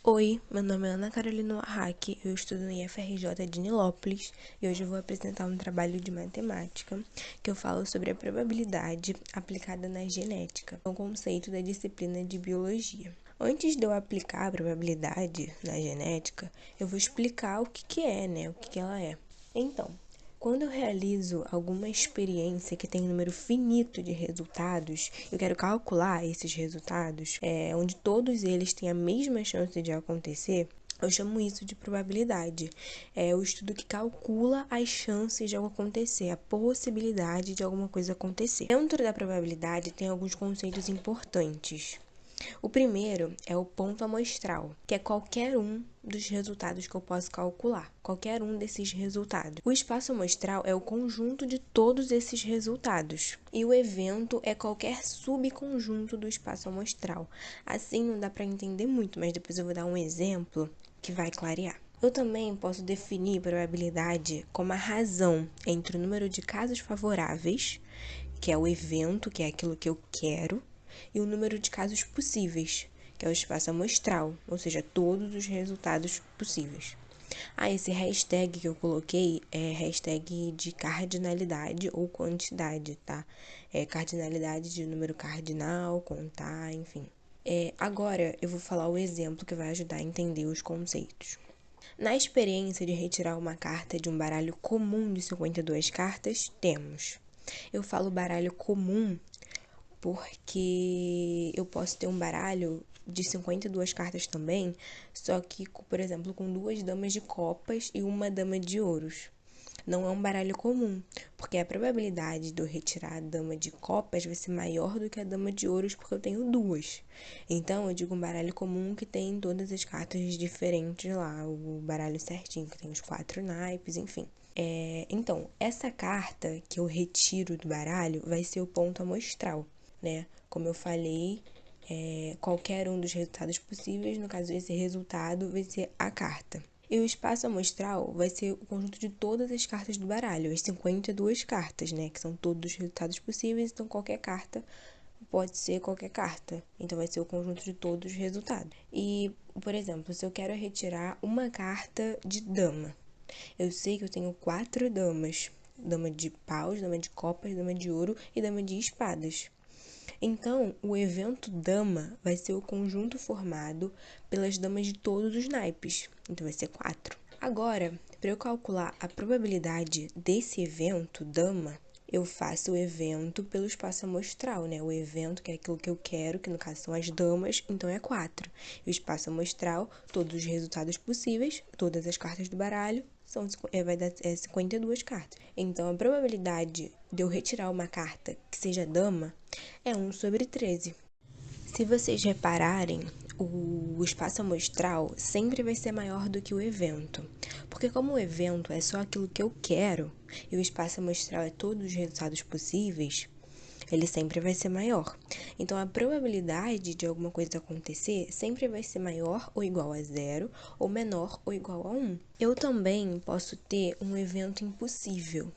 Oi, meu nome é Ana Carolina Warrack, eu estudo no IFRJ de Nilópolis e hoje eu vou apresentar um trabalho de matemática que eu falo sobre a probabilidade aplicada na genética, um conceito da disciplina de biologia. Antes de eu aplicar a probabilidade na genética, eu vou explicar o que é, o que ela é. Então, quando eu realizo alguma experiência que tem um número finito de resultados, eu quero calcular esses resultados, onde todos eles têm a mesma chance de acontecer, eu chamo isso de probabilidade. É o estudo que calcula as chances de algo acontecer, a possibilidade de alguma coisa acontecer. Dentro da probabilidade tem alguns conceitos importantes. O primeiro é o ponto amostral, que é qualquer um dos resultados que eu posso calcular, qualquer um desses resultados. O espaço amostral é o conjunto de todos esses resultados, e o evento é qualquer subconjunto do espaço amostral. Assim não dá para entender muito, mas depois eu vou dar um exemplo que vai clarear. Eu também posso definir probabilidade como a razão entre o número de casos favoráveis, que é o evento, que é aquilo que eu quero, e o número de casos possíveis, que é o espaço amostral, ou seja, todos os resultados possíveis. Esse hashtag que eu coloquei é hashtag de cardinalidade ou quantidade, tá? É cardinalidade de número cardinal, contar, enfim. Agora eu vou falar o exemplo que vai ajudar a entender os conceitos. Na experiência de retirar uma carta de um baralho comum de 52 cartas, temos. Eu falo baralho comum porque eu posso ter um baralho de 52 cartas também, só que, por exemplo, com 2 damas de copas e uma dama de ouros. Não é um baralho comum, porque a probabilidade de eu retirar a dama de copas vai ser maior do que a dama de ouros, porque eu tenho 2. Então, eu digo um baralho comum que tem todas as cartas diferentes lá, o baralho certinho, que tem os 4 naipes, enfim. Então, essa carta que eu retiro do baralho vai ser o ponto amostral, né? Como eu falei, qualquer um dos resultados possíveis, no caso, esse resultado vai ser a carta. E o espaço amostral vai ser o conjunto de todas as cartas do baralho, as 52 cartas, né? Que são todos os resultados possíveis, então qualquer carta pode ser qualquer carta. Então vai ser o conjunto de todos os resultados. E, por exemplo, se eu quero retirar uma carta de dama, eu sei que eu tenho 4 damas. Dama de paus, dama de copas, dama de ouro e dama de espadas. Então, o evento dama vai ser o conjunto formado pelas damas de todos os naipes. Então, vai ser 4. Agora, para eu calcular a probabilidade desse evento dama, eu faço o evento pelo espaço amostral, né? O evento, que é aquilo que eu quero, que no caso são as damas, então é 4. E o espaço amostral, todos os resultados possíveis, todas as cartas do baralho, vai dar 52 cartas. Então, a probabilidade de eu retirar uma carta que seja dama é 1 sobre 13. Se vocês repararem, o espaço amostral sempre vai ser maior do que o evento. Porque como o evento é só aquilo que eu quero, e o espaço amostral é todos os resultados possíveis, ele sempre vai ser maior. Então, a probabilidade de alguma coisa acontecer sempre vai ser maior ou igual a 0, ou menor ou igual a 1. Eu também posso ter um evento impossível,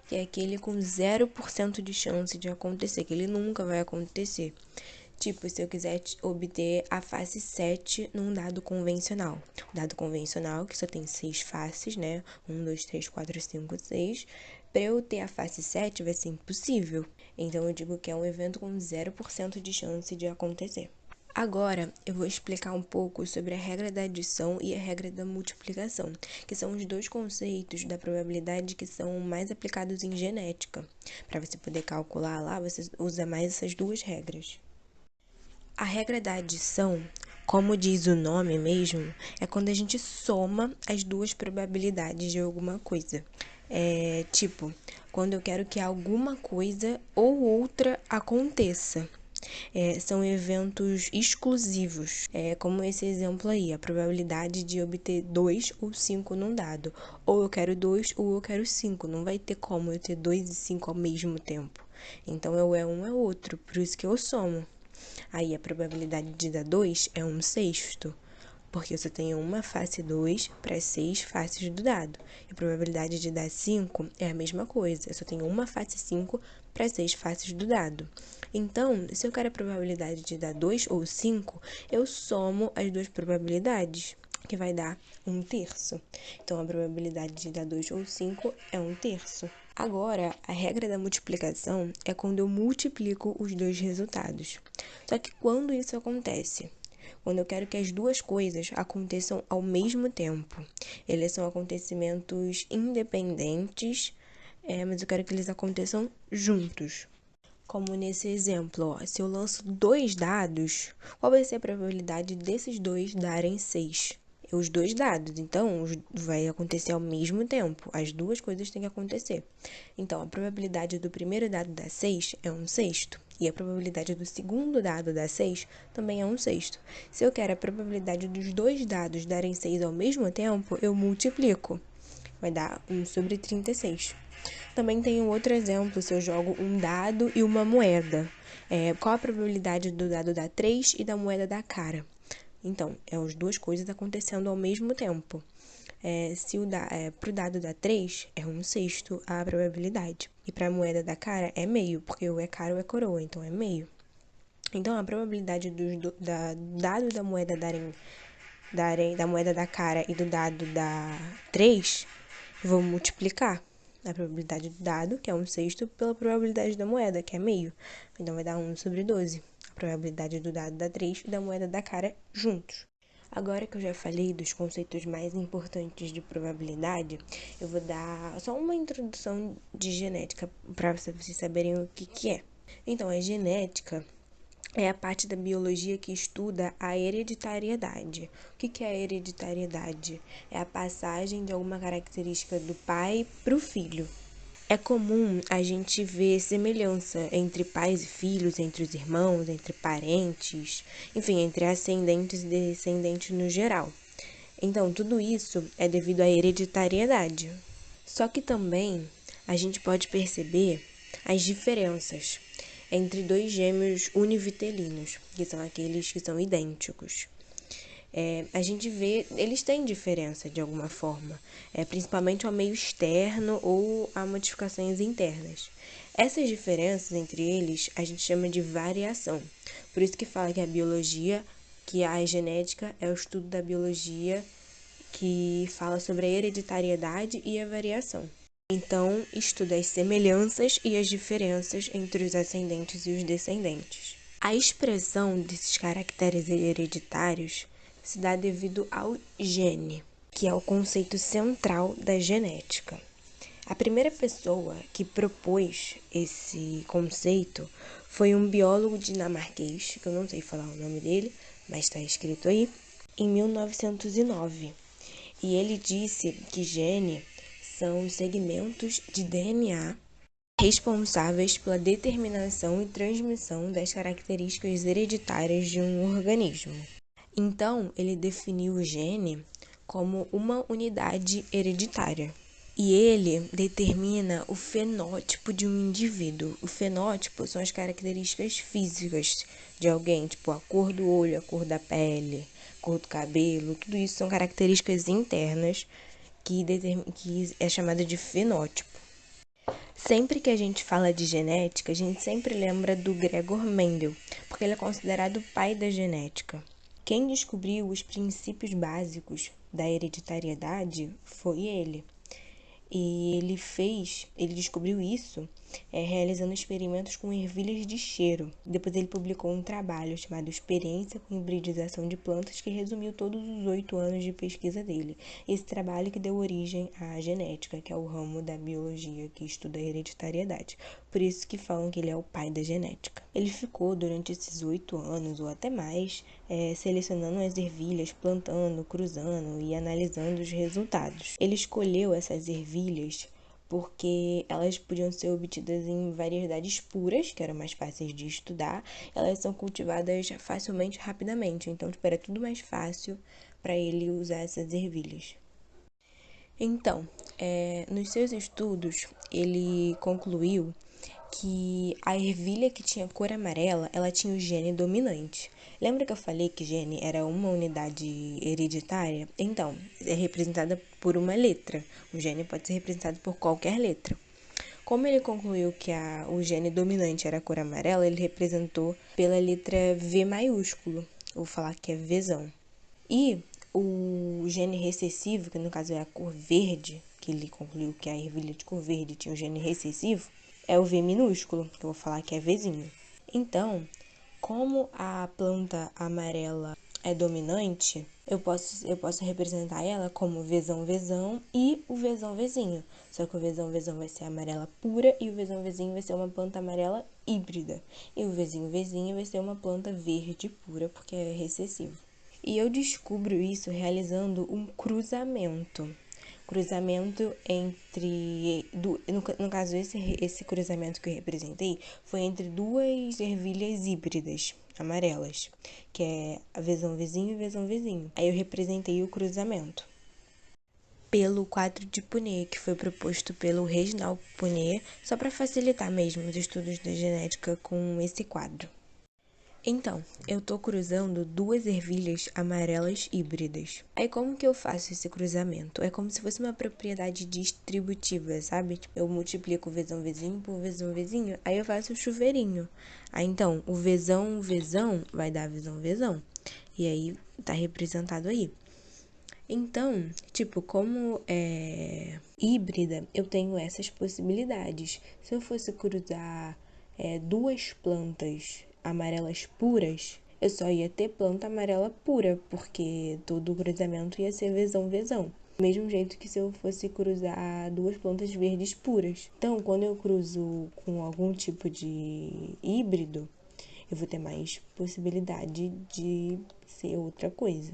que é aquele com 0% de chance de acontecer, que ele nunca vai acontecer. Tipo, se eu quiser obter a face 7 num dado convencional. O dado convencional, que só tem 6 faces, né? 1, 2, 3, 4, 5, 6. Para eu ter a face 7 vai ser impossível. Então, eu digo que é um evento com 0% de chance de acontecer. Agora, eu vou explicar um pouco sobre a regra da adição e a regra da multiplicação, que são os dois conceitos da probabilidade que são mais aplicados em genética. Para você poder calcular lá, você usa mais essas duas regras. A regra da adição, como diz o nome mesmo, é quando a gente soma as duas probabilidades de alguma coisa. Tipo, quando eu quero que alguma coisa ou outra aconteça. São eventos exclusivos, como esse exemplo aí, a probabilidade de obter 2 ou 5 num dado. Ou eu quero 2 ou eu quero 5, não vai ter como eu ter 2 e 5 ao mesmo tempo. Então, eu é um é outro, por isso que eu somo. Aí, a probabilidade de dar 2 é 1/6. porque eu só tenho uma face 2 para 6 faces do dado. E a probabilidade de dar 5 é a mesma coisa, eu só tenho uma face 5 para 6 faces do dado. Então, se eu quero a probabilidade de dar 2 ou 5, eu somo as duas probabilidades, que vai dar 1/3. Então, a probabilidade de dar 2 ou 5 é 1/3. Agora, a regra da multiplicação é quando eu multiplico os dois resultados. Só que quando isso acontece? Quando eu quero que as duas coisas aconteçam ao mesmo tempo. Eles são acontecimentos independentes, mas eu quero que eles aconteçam juntos. Como nesse exemplo, ó, se eu lanço 2 dados, qual vai ser a probabilidade desses dois darem 6? Os 2 dados, então vai acontecer ao mesmo tempo. As duas coisas têm que acontecer. Então, a probabilidade do primeiro dado dar 6 é 1/6. E a probabilidade do segundo dado dar 6 também é 1/6. Se eu quero a probabilidade dos dois dados darem 6 ao mesmo tempo, eu multiplico. Vai dar 1/36. Também tem um outro exemplo, se eu jogo um dado e uma moeda. Qual a probabilidade do dado dar 3 e da moeda dar cara? Então, as duas coisas acontecendo ao mesmo tempo. Se pro dado dar 3, é 1/6 a probabilidade. E para a moeda dar cara, é meio, porque ou é cara ou é coroa, então é meio. Então, a probabilidade do dado da moeda da moeda da cara e do dado da 3, eu vou multiplicar a probabilidade do dado, que é 1/6, pela probabilidade da moeda, que é meio. Então, vai dar 1/12. A probabilidade do dado da 3 e da moeda da cara juntos. Agora que eu já falei dos conceitos mais importantes de probabilidade, eu vou dar só uma introdução de genética para vocês saberem o que é. Então, a genética é a parte da biologia que estuda a hereditariedade. O que é a hereditariedade? É a passagem de alguma característica do pai para o filho. É comum a gente ver semelhança entre pais e filhos, entre os irmãos, entre parentes, enfim, entre ascendentes e descendentes no geral. Então, tudo isso é devido à hereditariedade. Só que também a gente pode perceber as diferenças entre dois gêmeos univitelinos, que são aqueles que são idênticos. A gente vê, eles têm diferença de alguma forma, principalmente ao meio externo ou a modificações internas. Essas diferenças entre eles a gente chama de variação. Por isso que fala que a biologia, que a genética é o estudo da biologia que fala sobre a hereditariedade e a variação. Então, estuda as semelhanças e as diferenças entre os ascendentes e os descendentes. A expressão desses caracteres hereditários se dá devido ao gene, que é o conceito central da genética. A primeira pessoa que propôs esse conceito foi um biólogo dinamarquês, que eu não sei falar o nome dele, mas está escrito aí, em 1909. E ele disse que gene são os segmentos de DNA responsáveis pela determinação e transmissão das características hereditárias de um organismo. Então, ele definiu o gene como uma unidade hereditária. E ele determina o fenótipo de um indivíduo. O fenótipo são as características físicas de alguém, tipo a cor do olho, a cor da pele, a cor do cabelo, tudo isso são características internas que é chamada de fenótipo. Sempre que a gente fala de genética, a gente sempre lembra do Gregor Mendel, porque ele é considerado o pai da genética. Quem descobriu os princípios básicos da hereditariedade foi ele. E ele descobriu isso realizando experimentos com ervilhas de cheiro. Depois ele publicou um trabalho chamado Experiência com Hibridização de Plantas, que resumiu todos os 8 anos de pesquisa dele. Esse trabalho que deu origem à genética, que é o ramo da biologia que estuda a hereditariedade. Por isso que falam que ele é o pai da genética. Ele ficou durante esses 8 anos, ou até mais, selecionando as ervilhas, plantando, cruzando e analisando os resultados. Ele escolheu essas ervilhas porque elas podiam ser obtidas em variedades puras, que eram mais fáceis de estudar. Elas são cultivadas facilmente, rapidamente. Então, era tudo mais fácil para ele usar essas ervilhas. Então, nos seus estudos, ele concluiu que a ervilha que tinha cor amarela, ela tinha o gene dominante. Lembra que eu falei que gene era uma unidade hereditária? Então, é representada por uma letra. O gene pode ser representado por qualquer letra. Como ele concluiu que o gene dominante era a cor amarela, ele representou pela letra V maiúsculo. Vou falar que é Vzão. E o gene recessivo, que no caso é a cor verde, que ele concluiu que a ervilha de cor verde tinha o gene recessivo, é o V minúsculo, que eu vou falar que é Vzinho. Então, como a planta amarela é dominante, eu posso representar ela como Vzão Vzão e o Vzão Vzinho. Só que o Vzão Vzão vai ser amarela pura e o Vzão Vzinho vai ser uma planta amarela híbrida. E o Vzinho Vzinho vai ser uma planta verde pura, porque é recessivo. E eu descubro isso realizando um cruzamento. Cruzamento entre. No caso, esse cruzamento que eu representei foi entre duas ervilhas híbridas amarelas, que é a Vzão Vzinho e Vzão Vzinho. Aí eu representei o cruzamento pelo quadro de Punnett, que foi proposto pelo Reginald Punnett, só para facilitar mesmo os estudos da genética com esse quadro. Então, eu tô cruzando duas ervilhas amarelas híbridas. Aí como que eu faço esse cruzamento? É como se fosse uma propriedade distributiva, sabe? Tipo, eu multiplico o Vzão Vzinho por Vzão Vzinho, aí eu faço o chuveirinho. Aí então, o Vzão Vzão vai dar Vzão Vzão. E aí tá representado aí. Então, tipo, como é híbrida, eu tenho essas possibilidades. Se eu fosse cruzar duas plantas amarelas puras, eu só ia ter planta amarela pura, porque todo o cruzamento ia ser Vzão Vzão. Do mesmo jeito que se eu fosse cruzar duas plantas verdes puras. Então, quando eu cruzo com algum tipo de híbrido, eu vou ter mais possibilidade de ser outra coisa.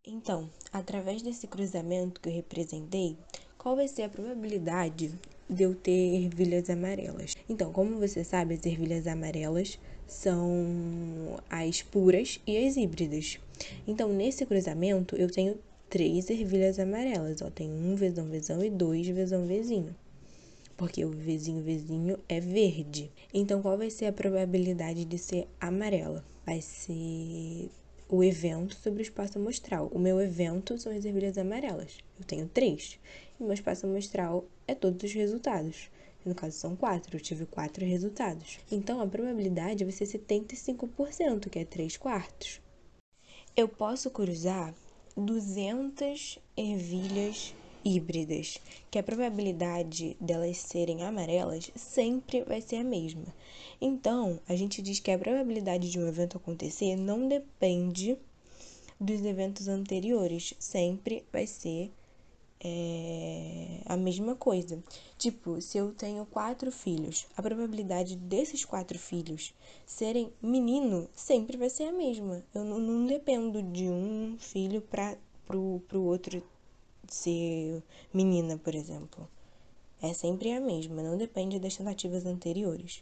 Então, através desse cruzamento que eu representei, qual vai ser a probabilidade de eu ter ervilhas amarelas? Então, como você sabe, as ervilhas amarelas são as puras e as híbridas. Então, nesse cruzamento, eu tenho 3 ervilhas amarelas. Ó, tem um Vzão Vzão e 2 Vzão Vzinho. Porque o Vzinho Vzinho é verde. Então, qual vai ser a probabilidade de ser amarela? Vai ser o evento sobre o espaço amostral. O meu evento são as ervilhas amarelas. Eu tenho 3. E o meu espaço amostral é todos os resultados. No caso, são 4. Eu tive 4 resultados. Então, a probabilidade vai ser 75%, que é 3 quartos. Eu posso cruzar 200 ervilhas híbridas, que a probabilidade delas serem amarelas sempre vai ser a mesma. Então, a gente diz que a probabilidade de um evento acontecer não depende dos eventos anteriores, sempre vai ser a mesma coisa. Tipo, se eu tenho 4 filhos, a probabilidade desses 4 filhos serem menino sempre vai ser a mesma. Eu não dependo de um filho pro outro ser menina, por exemplo. É sempre a mesma, não depende das tentativas anteriores.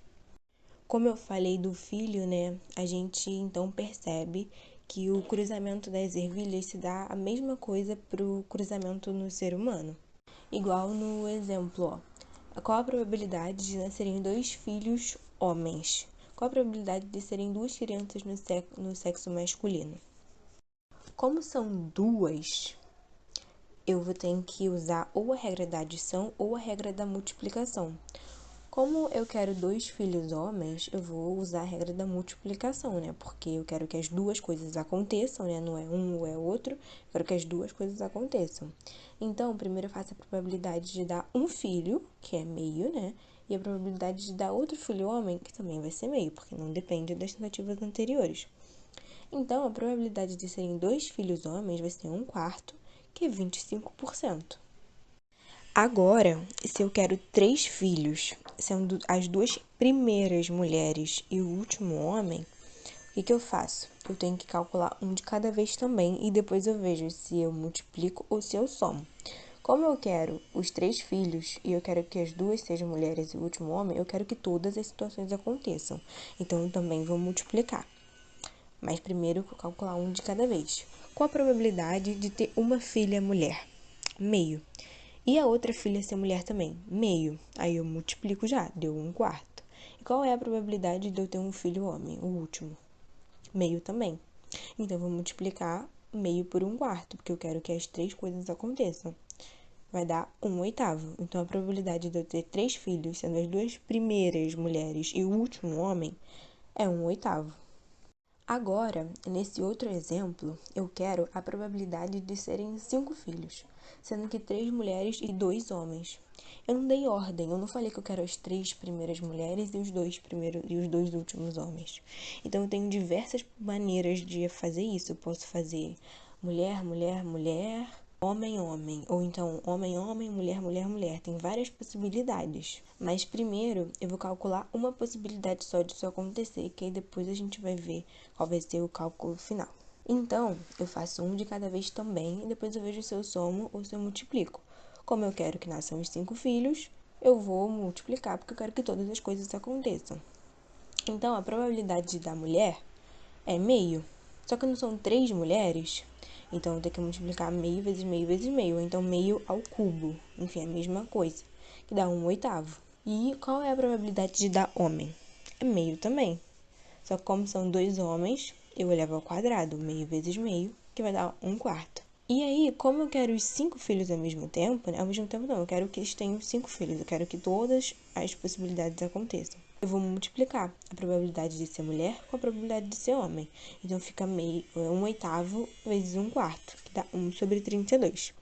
Como eu falei do filho, né, a gente então percebe que o cruzamento das ervilhas se dá a mesma coisa pro cruzamento no ser humano. Igual no exemplo, ó. Qual a probabilidade de nascerem 2 filhos homens? Qual a probabilidade de serem 2 crianças no sexo masculino? Como são 2, eu vou ter que usar ou a regra da adição ou a regra da multiplicação. Como eu quero 2 filhos homens, eu vou usar a regra da multiplicação, né? Porque eu quero que as duas coisas aconteçam, né? Não é um ou é outro, eu quero que as duas coisas aconteçam. Então, primeiro eu faço a probabilidade de dar um filho, que é meio, né? E a probabilidade de dar outro filho homem, que também vai ser meio, porque não depende das tentativas anteriores. Então, a probabilidade de serem 2 filhos homens vai ser 1/4, que é 25%. Agora, se eu quero 3 filhos, sendo as 2 primeiras mulheres e o último homem, o que eu faço? Eu tenho que calcular um de cada vez também e depois eu vejo se eu multiplico ou se eu somo. Como eu quero os 3 filhos e eu quero que as 2 sejam mulheres e o último homem, eu quero que todas as situações aconteçam. Então, eu também vou multiplicar. Mas primeiro eu vou calcular um de cada vez. Qual a probabilidade de ter uma filha mulher? Meio. E a outra filha ser mulher também? Meio. Aí eu multiplico já, deu 1/4. E qual é a probabilidade de eu ter um filho homem, o último? meio também. Então, eu vou multiplicar meio por 1/4, porque eu quero que as 3 coisas aconteçam. Vai dar 1/8. Então, a probabilidade de eu ter 3 filhos, sendo as 2 primeiras mulheres e o último homem, é 1/8. Agora, nesse outro exemplo, eu quero a probabilidade de serem 5 filhos, sendo que 3 mulheres e 2 homens. Eu não dei ordem, eu não falei que eu quero as 3 primeiras mulheres e os 2 últimos homens. Então, eu tenho diversas maneiras de fazer isso. Eu posso fazer mulher, mulher, mulher, homem, homem. Ou então, homem, homem, mulher, mulher, mulher. Tem várias possibilidades. Mas primeiro, eu vou calcular uma possibilidade só disso acontecer, que aí depois a gente vai ver qual vai ser o cálculo final. Então, eu faço um de cada vez também, e depois eu vejo se eu somo ou se eu multiplico. Como eu quero que nasçam os 5 filhos, eu vou multiplicar, porque eu quero que todas as coisas aconteçam. Então, a probabilidade da mulher é meio. Só que não são 3 mulheres, então eu tenho que multiplicar meio vezes meio vezes meio. Então, meio ao cubo. Enfim, é a mesma coisa, que dá 1/8. E qual é a probabilidade de dar homem? É meio também. Só que como são 2 homens, eu elevo ao quadrado, meio vezes meio, que vai dar 1/4. E aí, como eu quero os 5 filhos ao mesmo tempo, né? Ao mesmo tempo não, eu quero que eles tenham 5 filhos, eu quero que todas as possibilidades aconteçam. Eu vou multiplicar a probabilidade de ser mulher com a probabilidade de ser homem. Então, fica meio 1/8 vezes 1/4, que dá 1/32.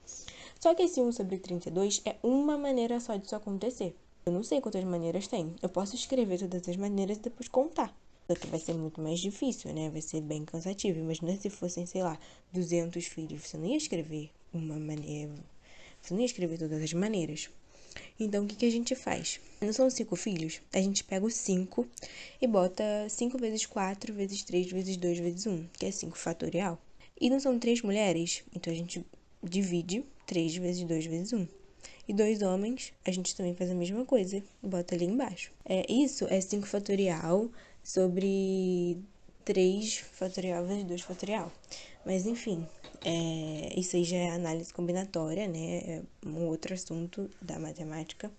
Só que esse 1/32 é uma maneira só disso acontecer. Eu não sei quantas maneiras tem. Eu posso escrever todas as maneiras e depois contar. Só que vai ser muito mais difícil, né? Vai ser bem cansativo. Imagina se fossem, sei lá, 200 filhos. Você não ia escrever uma maneira. Você não ia escrever todas as maneiras. Então, o que a gente faz? Não são 5 filhos? A gente pega o 5 e bota 5 vezes 4 vezes 3 vezes 2 vezes 1, que é 5 fatorial. E não são 3 mulheres? Então, a gente divide 3 vezes 2 vezes 1. E 2 homens, a gente também faz a mesma coisa, bota ali embaixo. Isso é 5 fatorial sobre 3 fatorial vezes 2 fatorial. Mas, enfim, isso aí já é análise combinatória, né? É um outro assunto da matemática.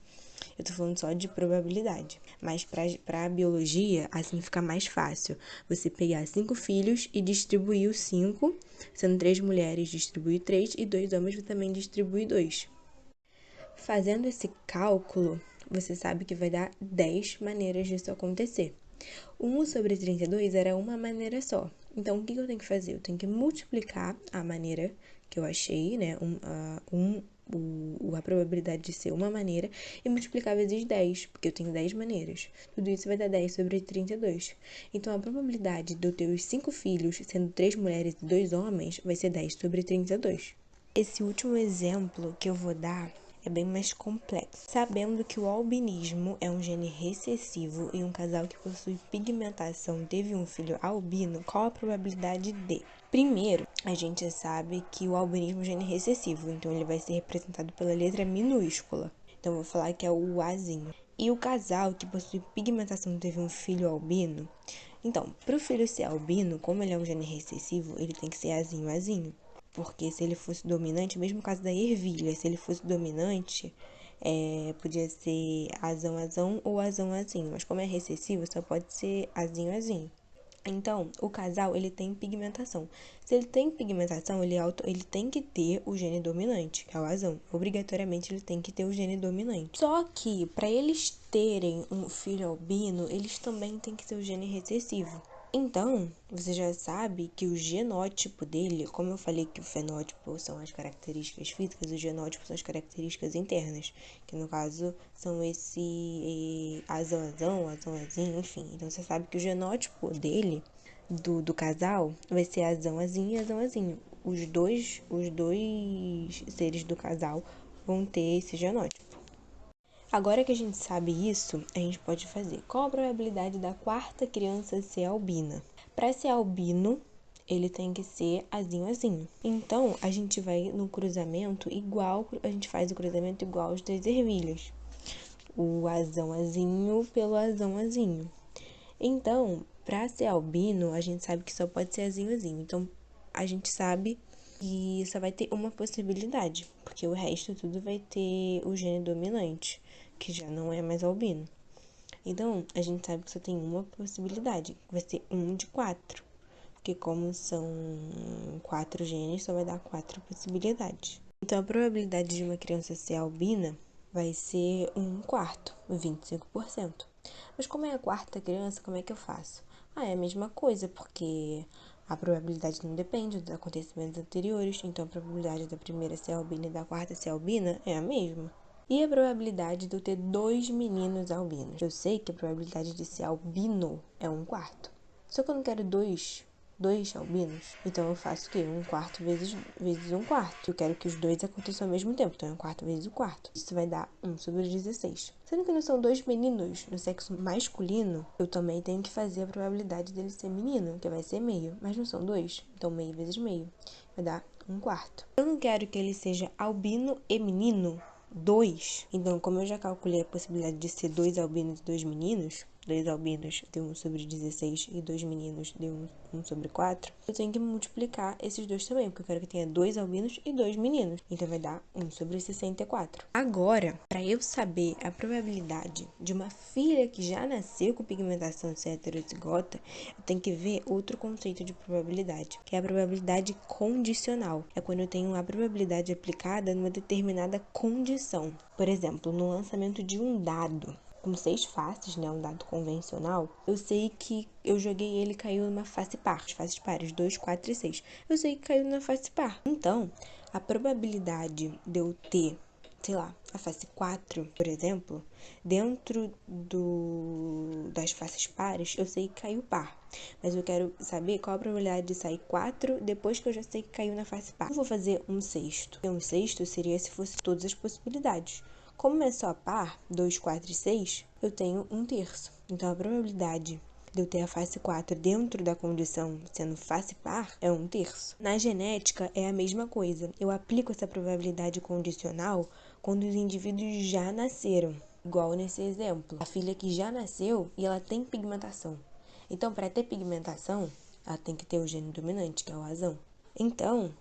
Eu tô falando só de probabilidade. Mas pra biologia, assim fica mais fácil. Você pegar 5 filhos e distribuir os 5, sendo 3 mulheres, distribui 3, e 2 homens, você também distribui 2. Fazendo esse cálculo, você sabe que vai dar 10 maneiras disso acontecer. 1/32 era uma maneira só. Então, o que eu tenho que fazer? Eu tenho que multiplicar a maneira que eu achei, né? A probabilidade de ser uma maneira, e multiplicar vezes 10, porque eu tenho 10 maneiras. Tudo isso vai dar 10/32. Então, a probabilidade de eu ter os 5 filhos, sendo 3 mulheres e 2 homens, vai ser 10/32. Esse último exemplo que eu vou dar é bem mais complexo. Sabendo que o albinismo é um gene recessivo e um casal que possui pigmentação teve um filho albino, qual a probabilidade de? Primeiro, a gente sabe que o albinismo é um gene recessivo, então ele vai ser representado pela letra minúscula. Então, eu vou falar que é o Azinho. E o casal que possui pigmentação teve um filho albino. Então, para o filho ser albino, como ele é um gene recessivo, ele tem que ser Azinho, Azinho. Porque se ele fosse dominante, mesmo no caso da ervilha, se ele fosse dominante, podia ser azão, azão ou azão, azinho. Mas como é recessivo, só pode ser azinho, azinho. Então, o casal, ele tem pigmentação. Se ele tem pigmentação, ele tem que ter o gene dominante, que é o azão. Obrigatoriamente, ele tem que ter o gene dominante. Só que, para eles terem um filho albino, eles também têm que ter o gene recessivo. Então, você já sabe que o genótipo dele, como eu falei que o fenótipo são as características físicas, o genótipo são as características internas, que no caso são esse azão, azão, azão, azinho, enfim. Então, você sabe que o genótipo dele, do casal, vai ser azão, azinho e azão, azinho. Os dois seres do casal vão ter esse genótipo. Agora que a gente sabe isso, a gente pode fazer. Qual a probabilidade da quarta criança ser albina? Para ser albino, ele tem que ser azinho, azinho. Então, a gente vai no cruzamento igual, a gente faz o cruzamento igual às 3 ervilhas. O azão, azinho pelo azão, azinho. Então, para ser albino, a gente sabe que só pode ser azinho, azinho. Então, a gente sabe que só vai ter uma possibilidade, porque o resto tudo vai ter o gene dominante, que já não é mais albino. Então, a gente sabe que só tem uma possibilidade, que vai ser 1 de 4. porque como são 4 genes, só vai dar 4 possibilidades. Então, a probabilidade de uma criança ser albina vai ser 1/4, 25%. Mas como é a quarta criança, como é que eu faço? É a mesma coisa, porque a probabilidade não depende dos acontecimentos anteriores, então a probabilidade da primeira ser albina e da quarta ser albina é a mesma. E a probabilidade de eu ter 2 meninos albinos? Eu sei que a probabilidade de ser albino é 1/4. Só que eu não quero dois albinos, então eu faço o quê? 1/4 vezes 1/4. Eu quero que os dois aconteçam ao mesmo tempo, então é 1/4 vezes 1/4. Isso vai dar 1/16. Sendo que não são 2 meninos no sexo masculino, eu também tenho que fazer a probabilidade dele ser menino, que vai ser meio. Mas não são 2, então meio vezes meio vai dar 1/4. Eu não quero que ele seja albino e menino, 2. Então, como eu já calculei a possibilidade de ser 2 albinos e 2 meninos, 2 albinos deu 1/16 e 2 meninos deu 1/4, eu tenho que multiplicar esses dois também, porque eu quero que tenha 2 albinos e 2 meninos. Então vai dar 1/64. Agora, para eu saber a probabilidade de uma filha que já nasceu com pigmentação ser heterozigota, eu tenho que ver outro conceito de probabilidade, que é a probabilidade condicional. É quando eu tenho a probabilidade aplicada numa determinada condição. Por exemplo, no lançamento de um dado com 6 faces, né, um dado convencional, eu sei que eu joguei ele e caiu numa face par, as faces pares, 2, 4 e 6. Eu sei que caiu na face par. Então, a probabilidade de eu ter, sei lá, a face 4, por exemplo, dentro das faces pares, eu sei que caiu par. Mas eu quero saber qual a probabilidade de sair 4 depois que eu já sei que caiu na face par. Eu vou fazer 1/6. 1/6 seria se fosse todas as possibilidades. Como é só par, 2, 4 e 6, eu tenho 1/3. Então, a probabilidade de eu ter a face 4 dentro da condição sendo face par é 1/3. Na genética, é a mesma coisa. Eu aplico essa probabilidade condicional quando os indivíduos já nasceram. Igual nesse exemplo. A filha que já nasceu e ela tem pigmentação. Então, para ter pigmentação, ela tem que ter o gene dominante, que é o azão. Então,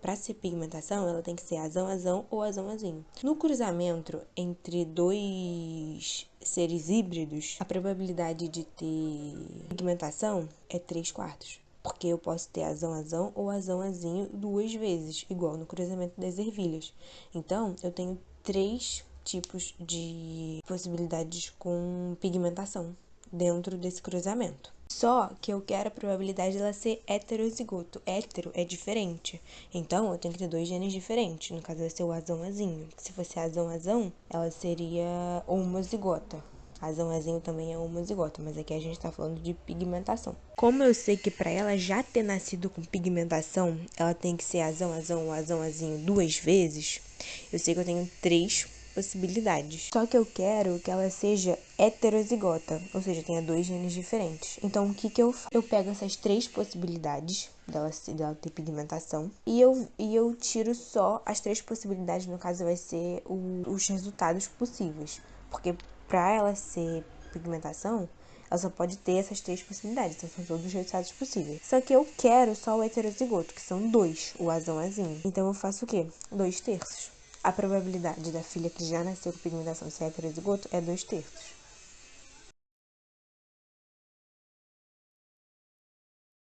para ser pigmentação, ela tem que ser azão ou azão-azinho. No cruzamento entre 2 seres híbridos, a probabilidade de ter pigmentação é 3/4. Porque eu posso ter azão-azão ou azão-azinho 2 vezes, igual no cruzamento das ervilhas. Então, eu tenho 3 tipos de possibilidades com pigmentação dentro desse cruzamento. Só que eu quero a probabilidade dela ser heterozigoto. Hétero é diferente. Então, eu tenho que ter 2 genes diferentes. No caso, vai ser o azão-azinho. Se fosse azão-azão, ela seria homozigota. Azão-azinho também é homozigota, mas aqui a gente tá falando de pigmentação. Como eu sei que para ela já ter nascido com pigmentação, ela tem que ser azão-azão ou azão-azinho 2 vezes, eu sei que eu tenho 3 possibilidades. Só que eu quero que ela seja heterozigota, ou seja, tenha 2 genes diferentes. Então, o que eu faço? Eu pego essas 3 possibilidades dela ter pigmentação e eu tiro só as 3 possibilidades, no caso vai ser os resultados possíveis. Porque para ela ser pigmentação, ela só pode ter essas 3 possibilidades, então são todos os resultados possíveis. Só que eu quero só o heterozigoto, que são 2, o azão-azinho. Então eu faço o quê? 2/3. A probabilidade da filha que já nasceu com pigmentação ser heterozigoto é 2/3.